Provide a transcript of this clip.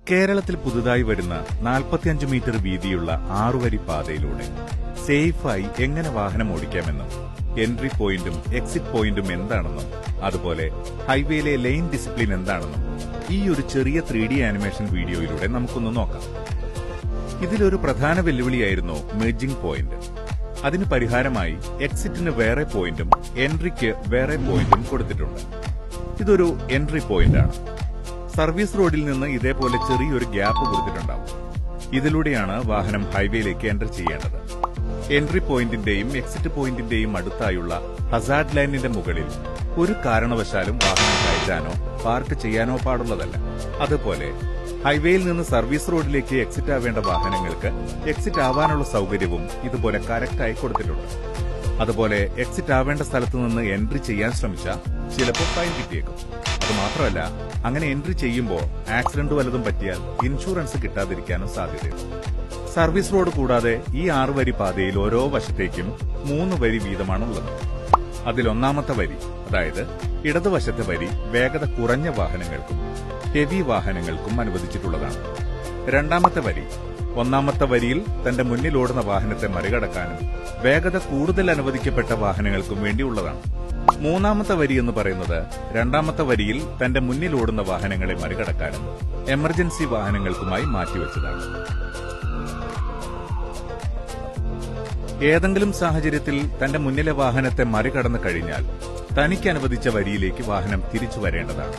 കേരളത്തിൽ പുതുതായി വരുന്ന 45 മീറ്റർ വീതിയുള്ള 6 വരി പാതയിലൂടെ സേഫായി എങ്ങനെ വാഹനം ഓടിക്കാമെന്നും എൻട്രി പോയിന്റും എക്സിറ്റ് പോയിന്റും എന്താണെന്നും അതുപോലെ ഹൈവേയിലെ ലെയിൻ ഡിസിപ്ലിൻ എന്താണെന്നും ഈ ഒരു ചെറിയ 3D ആനിമേഷൻ വീഡിയോയിലൂടെ നമുക്കൊന്ന് നോക്കാം. ഇതിലൊരു പ്രധാന വെല്ലുവിളിയായിരുന്നു മെർജിംഗ് പോയിന്റ്. അതിന് പരിഹാരമായി എക്സിറ്റിന് വേറെ പോയിന്റും എൻട്രിക്ക് വേറെ പോയിന്റും കൊടുത്തിട്ടുണ്ട്. ഇതൊരു എൻട്രി പോയിന്റാണ്. സർവീസ് റോഡിൽ നിന്ന് ഇതേപോലെ ചെറിയൊരു ഗ്യാപ്പ് കൊടുത്തിട്ടുണ്ടാവും. ഇതിലൂടെയാണ് വാഹനം ഹൈവേയിലേക്ക് എൻട്രി ചെയ്യേണ്ടത്. എൻട്രി പോയിന്റിന്റെയും എക്സിറ്റ് പോയിന്റിന്റെയും അടുത്തായുള്ള ഹസാർഡ് ലൈനിന്റെ മുകളിൽ ഒരു കാരണവശാലും വാഹനം കയറ്റാനോ പാർക്ക് ചെയ്യാനോ പാടുള്ളതല്ല. അതുപോലെ ഹൈവേയിൽ നിന്ന് സർവീസ് റോഡിലേക്ക് എക്സിറ്റ് ആവേണ്ട വാഹനങ്ങൾക്ക് എക്സിറ്റ് ആവാനുള്ള സൌകര്യവും ഇതുപോലെ കറക്റ്റായി കൊടുത്തിട്ടുണ്ട്. അതുപോലെ എക്സിറ്റ് ആവേണ്ട സ്ഥലത്ത് നിന്ന് എൻട്രി ചെയ്യാൻ ശ്രമിച്ചാൽ ചിലപ്പോൾ ഫൈൻ കിട്ടിയേക്കും. അതുമാത്രമല്ല, അങ്ങനെ എൻട്രി ചെയ്യുമ്പോൾ ആക്സിഡന്റ് വല്ലതും പറ്റിയാൽ ഇൻഷുറൻസ് കിട്ടാതിരിക്കാനും സാധ്യതയുണ്ട്. സർവീസ് റോഡ് കൂടാതെ ഈ 6 വരി പാതയിൽ ഓരോ വശത്തേക്കും 3 വരി വീതമാണുള്ളത്. അതിൽ ഒന്നാമത്തെ വരി, അതായത് ഇടതുവശത്തെ വരി, വേഗത കുറഞ്ഞ വാഹനങ്ങൾക്കും ഹെവി വാഹനങ്ങൾക്കും അനുവദിച്ചിട്ടുള്ളതാണ്. രണ്ടാമത്തെ വരി, ഒന്നാമത്തെ വരിയിൽ തന്റെ മുന്നിലോടുന്ന വാഹനത്തെ മറികടക്കാനും വേഗത കൂടുതൽ അനുവദിക്കപ്പെട്ട വാഹനങ്ങൾക്കും വേണ്ടിയുള്ളതാണ്. മൂന്നാമത്തെ വരി എന്ന് പറയുന്നത് രണ്ടാമത്തെ വരിയിൽ തന്റെ മുന്നിലോടുന്ന വാഹനങ്ങളെ മറികടക്കാനും എമർജൻസി വാഹനങ്ങൾക്കുമായി മാറ്റിവെച്ചതാണ്. ഏതെങ്കിലും സാഹചര്യത്തിൽ തന്റെ മുന്നിലെ വാഹനത്തെ മറികടന്നു കഴിഞ്ഞാൽ തനിക്ക് അനുവദിച്ച വരിയിലേക്ക് വാഹനം തിരിച്ചു വരേണ്ടതാണ്.